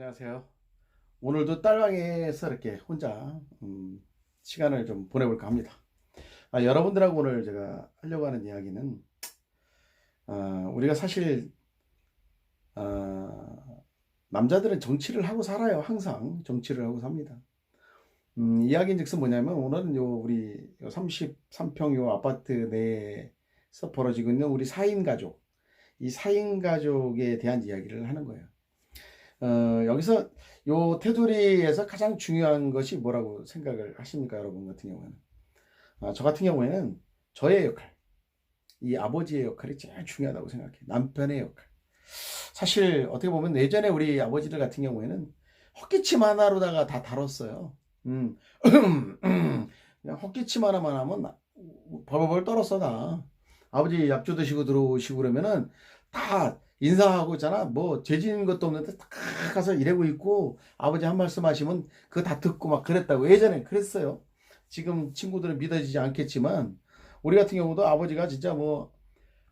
안녕하세요. 오늘도 딸방에서 이렇게 혼자 시간을 좀 보내볼까 합니다. 여러분들하고 오늘 제가 하려고 하는 이야기는 우리가 사실 남자들은 정치를 하고 살아요. 항상 정치를 하고 삽니다. 이야기인즉슨 뭐냐면 오늘은 우리 33평 아파트 내에서 벌어지고 있는 우리 4인 가족, 이 4인 가족에 대한 이야기를 하는 거예요. 여기서 요 테두리에서 가장 중요한 것이 뭐라고 생각을 하십니까, 여러분 같은 경우에는? 저 같은 경우에는 저의 역할, 이 아버지의 역할이 제일 중요하다고 생각해요. 남편의 역할. 사실 어떻게 보면 예전에 우리 아버지들 같은 경우에는 헛기침 하나로다가 다 다뤘어요. 그냥 헛기침 하나만 하면 벌벌 떨었어 다. 아버지 약주 드시고 들어오시고 그러면은 다 인사하고 있잖아. 뭐 죄진 것도 없는데 딱 가서 일하고 있고 아버지 한 말씀 하시면 그거 다 듣고 막 그랬다고. 예전에 그랬어요. 지금 친구들은 믿어지지 않겠지만 우리 같은 경우도 아버지가 진짜 뭐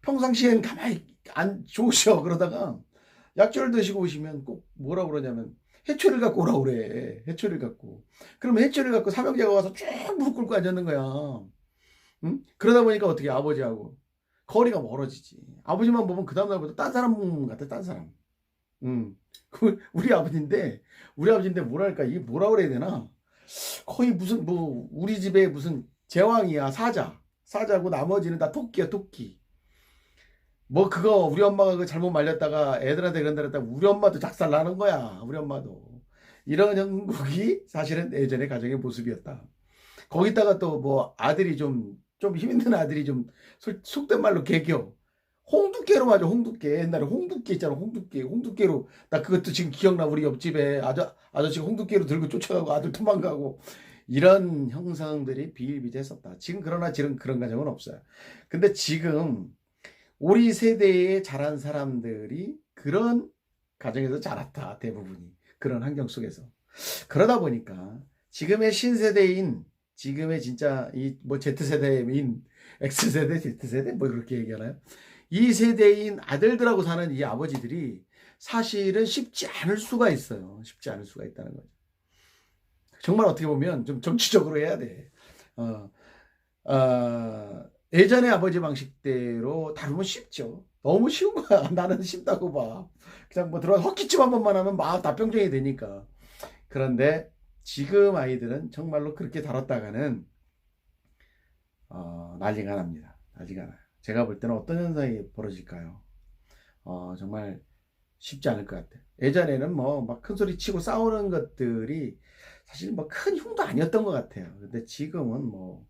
평상시엔 가만히 안 좋으셔. 그러다가 약주를 드시고 오시면 꼭 뭐라 그러냐면 해초를 갖고 오라 그래. 해초를 갖고. 그러면 해초를 갖고 삼형제가 와서 쭉 무릎 꿇고 앉았는 거야. 응? 그러다 보니까 어떻게 아버지하고 거리가 멀어지지. 아버지만 보면 그 다음날부터 딴 사람 같아, 딴 사람. 우리 아버지인데 뭐랄까, 이게 뭐라 그래야 되나? 거의 무슨, 뭐, 우리 집에 무슨 제왕이야, 사자. 사자고 나머지는 다 토끼야, 토끼. 뭐, 그거, 우리 엄마가 그 잘못 말렸다가 애들한테 그런다 그랬다가 우리 엄마도 작살 나는 거야, 우리 엄마도. 이런 형국이 사실은 예전의 가정의 모습이었다. 거기다가 또 뭐 아들이 좀 힘있는 아들이 좀 속된 말로 개겨. 홍두깨로 맞아, 홍두깨. 옛날에 홍두깨 있잖아, 홍두깨. 홍두깨로. 나 그것도 지금 기억나. 우리 옆집에 아저씨가 홍두깨로 들고 쫓아가고 아들 도망가고. 이런 형상들이 비일비재했었다. 지금 그러나 지금 그런 가정은 없어요. 근데 지금 우리 세대에 자란 사람들이 그런 가정에서 자랐다. 대부분이. 그런 환경 속에서. 그러다 보니까 지금의 신세대인 지금의 진짜 이 뭐 Z세대인 X세대, Z세대 뭐 그렇게 얘기하나요? 이 세대인 아들들하고 사는 이 아버지들이 사실은 쉽지 않을 수가 있어요. 쉽지 않을 수가 있다는 거죠. 정말 어떻게 보면 좀 정치적으로 해야 돼. 예전의 아버지 방식대로 다루면 쉽죠. 너무 쉬운 거야. 나는 쉽다고 봐. 그냥 뭐 들어가 헛기침 한 번만 하면 막 답병정이 되니까. 그런데 지금 아이들은 정말로 그렇게 다뤘다가는 난리가 납니다. 난리가 나요. 제가 볼 때는 어떤 현상이 벌어질까요? 정말 쉽지 않을 것 같아요. 예전에는 뭐 막 큰 소리 치고 싸우는 것들이 사실 뭐 큰 흉도 아니었던 것 같아요. 근데 지금은 뭐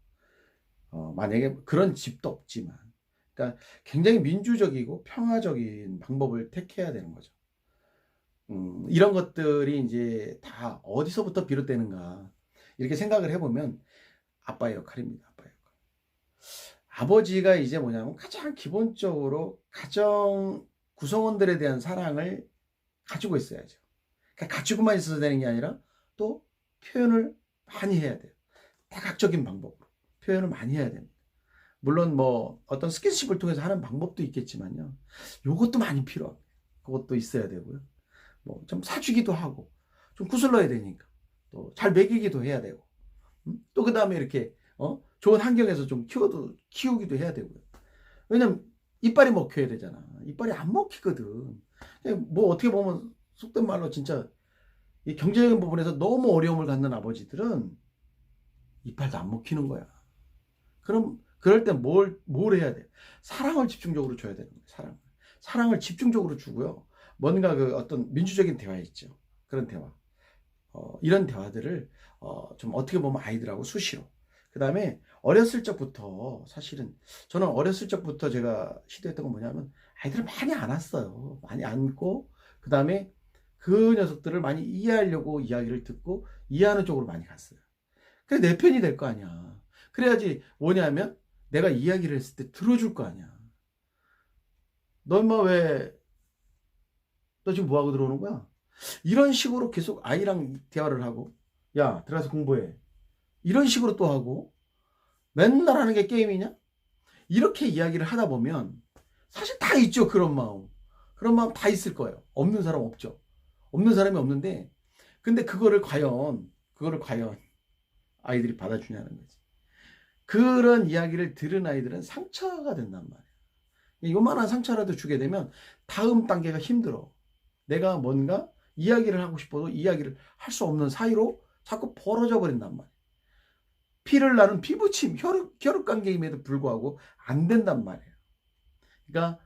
만약에 그런 집도 없지만, 그러니까 굉장히 민주적이고 평화적인 방법을 택해야 되는 거죠. 이런 것들이 이제 다 어디서부터 비롯되는가 이렇게 생각을 해보면 아빠의 역할입니다. 아빠의 역할. 아버지가 이제 뭐냐면 가장 기본적으로 가정 구성원들에 대한 사랑을 가지고 있어야죠. 그러니까 가지고만 있어도 되는 게 아니라 또 표현을 많이 해야 돼요. 다각적인 방법으로 표현을 많이 해야 됩니다. 물론 뭐 어떤 스킨십을 통해서 하는 방법도 있겠지만요. 요것도 많이 필요합니다. 그것도 있어야 되고요. 뭐 좀 사주기도 하고 좀 구슬러야 되니까 또 잘 먹이기도 해야 되고 또 그 다음에 이렇게 좋은 환경에서 좀 키우기도 해야 되고요. 왜냐면 이빨이 먹혀야 되잖아. 이빨이 안 먹히거든. 뭐 어떻게 보면 속된 말로 진짜 이 경제적인 부분에서 너무 어려움을 갖는 아버지들은 이빨도 안 먹히는 거야. 그럼 그럴 때 뭘 해야 돼? 사랑을 집중적으로 줘야 되는 거예요. 사랑을 집중적으로 주고요. 뭔가 그 어떤 민주적인 대화 있죠. 그런 대화. 이런 대화들을 좀 어떻게 보면 아이들하고 수시로. 그 다음에 어렸을 적부터 사실은 저는 어렸을 적부터 제가 시도했던 건 뭐냐면 아이들을 많이 안았어요. 많이 안고 그 다음에 그 녀석들을 많이 이해하려고 이야기를 듣고 이해하는 쪽으로 많이 갔어요. 그래 내 편이 될 거 아니야. 그래야지 뭐냐면 내가 이야기를 했을 때 들어줄 거 아니야. 너 엄마 너 지금 뭐하고 들어오는 거야? 이런 식으로 계속 아이랑 대화를 하고 야 들어가서 공부해. 이런 식으로 또 하고 맨날 하는 게 게임이냐? 이렇게 이야기를 하다 보면 사실 다 있죠. 그런 마음 다 있을 거예요. 없는 사람 없죠. 없는 사람이 없는데, 근데 그거를 과연 아이들이 받아주냐는 거지. 그런 이야기를 들은 아이들은 상처가 된단 말이야. 요만한 상처라도 주게 되면 다음 단계가 힘들어. 내가 뭔가 이야기를 하고 싶어도 이야기를 할 수 없는 사이로 자꾸 벌어져 버린단 말이야. 피를 나는 피부침, 혈육 관계임에도 불구하고 안 된단 말이에요. 그러니까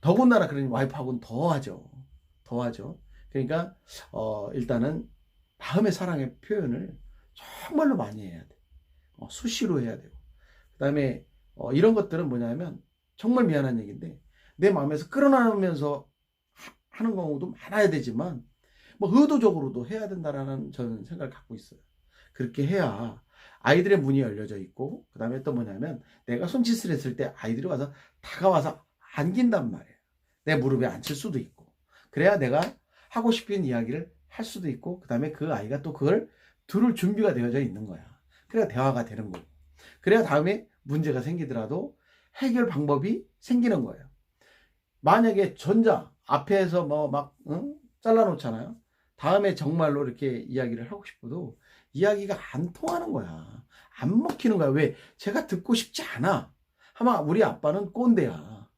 더군다나 그러니 와이프하고는 더하죠. 그러니까 일단은 마음의 사랑의 표현을 정말로 많이 해야 돼. 수시로 해야 되고. 그다음에 이런 것들은 뭐냐면 정말 미안한 얘기인데 내 마음에서 끌어나오면서 하는 경우도 많아야 되지만 뭐 의도적으로도 해야 된다라는 저는 생각을 갖고 있어요. 그렇게 해야 아이들의 문이 열려져 있고 그다음에 또 뭐냐면 내가 손짓을 했을 때 아이들이 와서 다가와서 안긴단 말이에요. 내 무릎에 앉힐 수도 있고 그래야 내가 하고 싶은 이야기를 할 수도 있고 그다음에 그 아이가 또 그걸 들을 준비가 되어져 있는 거야. 그래야 대화가 되는 거고 그래야 다음에 문제가 생기더라도 해결 방법이 생기는 거예요. 만약에 전자 앞에서 뭐 막 잘라놓잖아요. 다음에 정말로 이렇게 이야기를 하고 싶어도 이야기가 안 통하는 거야. 안 먹히는 거야. 왜? 제가 듣고 싶지 않아. 아마 우리 아빠는 꼰대야.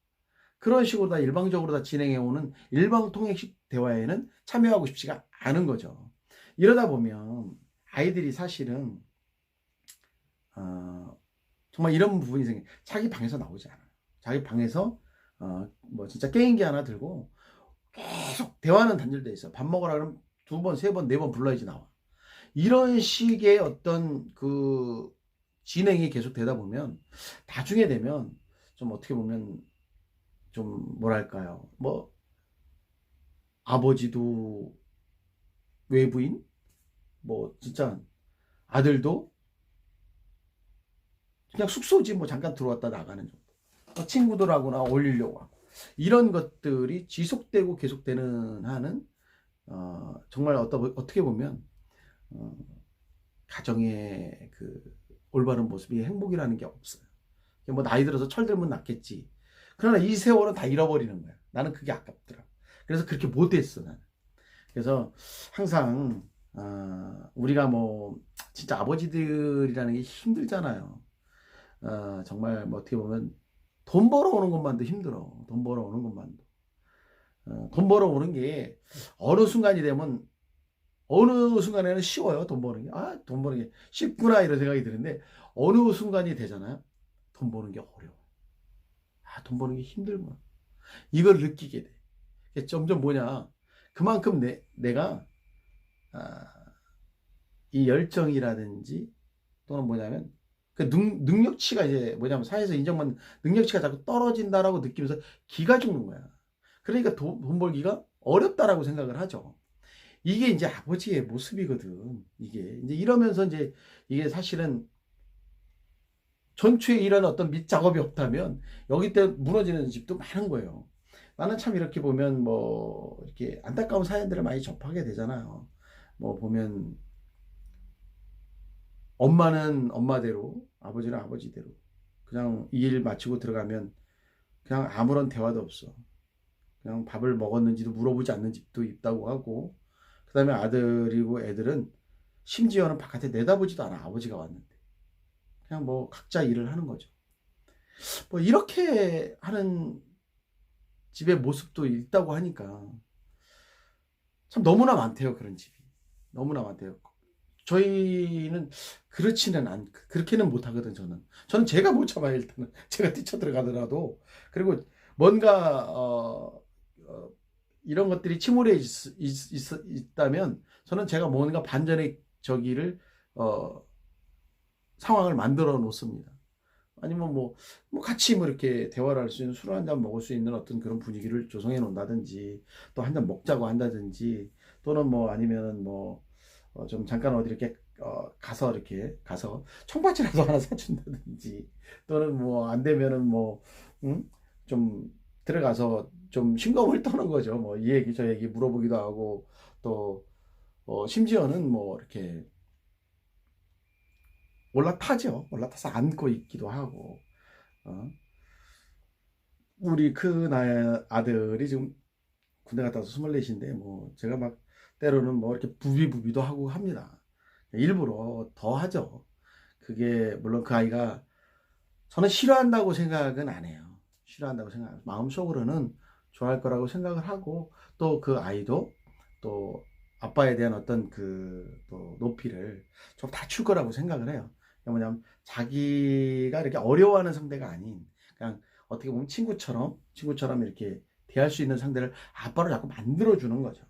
그런 식으로 다 일방적으로 다 진행해오는 일방통행식 대화에는 참여하고 싶지가 않은 거죠. 이러다 보면 아이들이 사실은 정말 이런 부분이 생겨. 자기 방에서 나오지 않아요. 자기 방에서 뭐 진짜 게임기 하나 들고 계속 대화는 단절돼 있어. 밥 먹으라 그러면 2번, 3번, 4번 불러야지 나와. 이런 식의 어떤 그 진행이 계속 되다 보면 나중에 되면 좀 어떻게 보면 좀 뭐랄까요. 뭐 아버지도 외부인, 뭐 진짜 아들도 그냥 숙소지 뭐 잠깐 들어왔다 나가는 정도. 친구들하고나 어울리려고 하고. 이런 것들이 지속되고 계속되는 한은 정말 어떻게 보면 가정의 그 올바른 모습이 행복이라는 게 없어요. 뭐 나이 들어서 철들면 낫겠지. 그러나 이 세월은 다 잃어버리는 거야. 나는 그게 아깝더라. 그래서 그렇게 못했어 나는. 그래서 항상 우리가 뭐 진짜 아버지들이라는 게 힘들잖아요. 정말 뭐 어떻게 보면 돈 벌어오는 것만도 힘들어. 돈 벌어오는 것만도. 돈 벌어오는 게 어느 순간이 되면 어느 순간에는 쉬워요. 돈 버는 게. 돈 버는 게 쉽구나 이런 생각이 드는데 어느 순간이 되잖아요. 돈 버는 게 어려워. 돈 버는 게 힘들구나. 이걸 느끼게 돼. 점점 뭐냐. 그만큼 내가 이 열정이라든지 또는 뭐냐면 그 능력치가 이제 뭐냐면 사회에서 인정받는 능력치가 자꾸 떨어진다라고 느끼면서 기가 죽는 거야. 그러니까 돈 벌기가 어렵다라고 생각을 하죠. 이게 이제 아버지의 모습이거든. 이게 이제 이러면서 이제 이게 사실은 전초에 이런 어떤 밑 작업이 없다면 여기 때 무너지는 집도 많은 거예요. 나는 참 이렇게 보면 뭐 이렇게 안타까운 사연들을 많이 접하게 되잖아요. 뭐 보면 엄마는 엄마대로, 아버지는 아버지대로 그냥 일 마치고 들어가면 그냥 아무런 대화도 없어. 그냥 밥을 먹었는지도 물어보지 않는 집도 있다고 하고 그 다음에 아들이고 애들은 심지어는 바깥에 내다보지도 않아. 아버지가 왔는데. 그냥 뭐 각자 일을 하는 거죠. 뭐 이렇게 하는 집의 모습도 있다고 하니까 참 너무나 많대요. 그런 집이. 너무나 많대요. 저희는 그렇게는 못하거든, 저는 제가 못 참아요, 일단은. 제가 뛰쳐들어가더라도. 그리고 뭔가, 이런 것들이 침울해 있다면, 저는 제가 뭔가 반전의 상황을 만들어 놓습니다. 아니면 뭐 같이 뭐 이렇게 대화를 할 수 있는 술 한 잔 먹을 수 있는 어떤 그런 분위기를 조성해 놓는다든지, 또 한 잔 먹자고 한다든지, 또는 뭐 아니면은 뭐, 좀 잠깐 어디 이렇게 가서 청바지라도 하나 사준다든지 또는 뭐 안 되면은 뭐 좀 들어가서 좀 싱거움을 떠는 거죠. 뭐 이 얘기 저 얘기 물어보기도 하고 또 심지어는 뭐 이렇게 올라타서 안고 있기도 하고 우리 큰 아들이 지금 군대 갔다 와서 24인데 뭐 제가 막 때로는 뭐 이렇게 부비부비도 하고 합니다. 일부러 더 하죠. 그게 물론 그 아이가 저는 싫어한다고 생각은 안 해요. 싫어한다고 생각, 마음속으로는 좋아할 거라고 생각을 하고, 또 그 아이도 또 아빠에 대한 어떤 그 또 높이를 좀 낮출 거라고 생각을 해요. 뭐냐면 자기가 이렇게 어려워하는 상대가 아닌, 그냥 어떻게 보면 친구처럼 이렇게 대할 수 있는 상대를 아빠로 자꾸 만들어주는 거죠.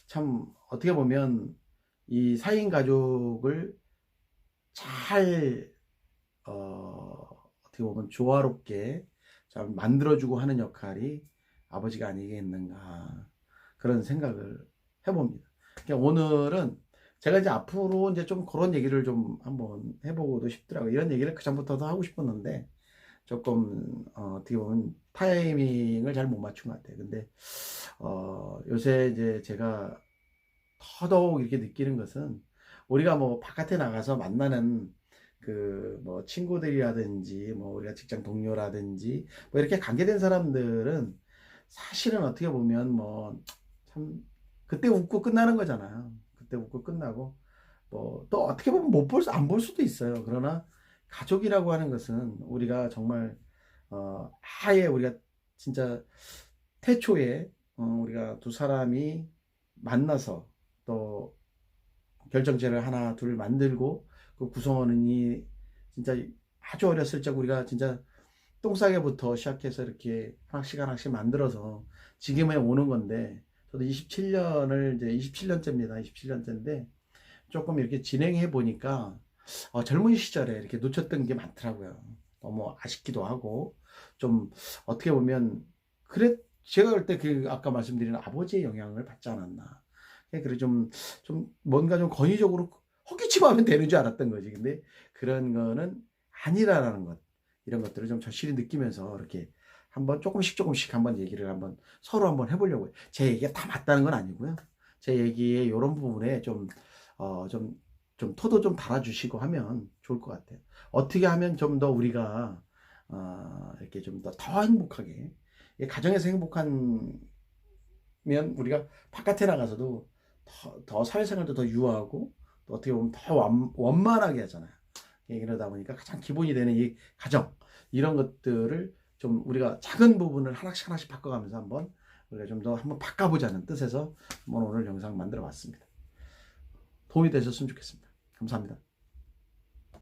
참 어떻게 보면 이 4인 가족을 잘 어떻게 보면 조화롭게 잘 만들어주고 하는 역할이 아버지가 아니겠는가, 그런 생각을 해봅니다. 그러니까 오늘은 제가 이제 앞으로 이제 좀 그런 얘기를 좀 한번 해보고도 싶더라고요. 이런 얘기를 그 전부터도 하고 싶었는데 조금 어떻게 보면 타이밍을 잘 못 맞춘 것 같아요. 근데 요새 이제 제가 더더욱 이렇게 느끼는 것은, 우리가 뭐 바깥에 나가서 만나는 그 뭐 친구들이라든지 뭐 우리가 직장 동료라든지 뭐 이렇게 관계된 사람들은 사실은 어떻게 보면 뭐 참 그때 웃고 끝나는 거잖아요. 그때 웃고 끝나고 뭐 또 어떻게 보면 못 볼 수, 안 볼 수도 있어요. 그러나 가족이라고 하는 것은 우리가 정말 아예 우리가 진짜 태초에 우리가 두 사람이 만나서 또 결정체를 하나 둘 만들고 그 구성원이 진짜 아주 어렸을 적 우리가 진짜 똥싸개부터 시작해서 이렇게 하나씩 하나씩 만들어서 지금에 오는 건데, 저도 27년을 이제 27년째입니다. 27년째인데 조금 이렇게 진행해 보니까 젊은 시절에 이렇게 놓쳤던 게 많더라고요. 너무 아쉽기도 하고, 좀 어떻게 보면 그래, 제가 그럴 때 그 아까 말씀드린 아버지의 영향을 받지 않았나. 그래 좀 뭔가 좀 권위적으로 헛기치고 하면 되는 줄 알았던 거지. 근데 그런 거는 아니라는 것, 이런 것들을 좀 절실히 느끼면서 이렇게 한번 조금씩 한번 얘기를 한번 서로 한번 해보려고요. 제 얘기가 다 맞다는 건 아니고요. 제 얘기의 이런 부분에 좀 토도 좀 달아주시고 하면 좋을 것 같아요. 어떻게 하면 좀 더 우리가 이렇게 좀 더 행복하게, 가정에서 행복하면 우리가 바깥에 나가서도 더 사회생활도 더 유하고, 또 어떻게 보면 더 원만하게 하잖아요. 그러다 보니까 가장 기본이 되는 이 가정, 이런 것들을 좀 우리가 작은 부분을 하나씩 하나씩 바꿔가면서 한번 우리가 좀 더 한번 바꿔보자는 뜻에서 한번 오늘 영상 만들어 봤습니다. 도움이 되셨으면 좋겠습니다. 감사합니다.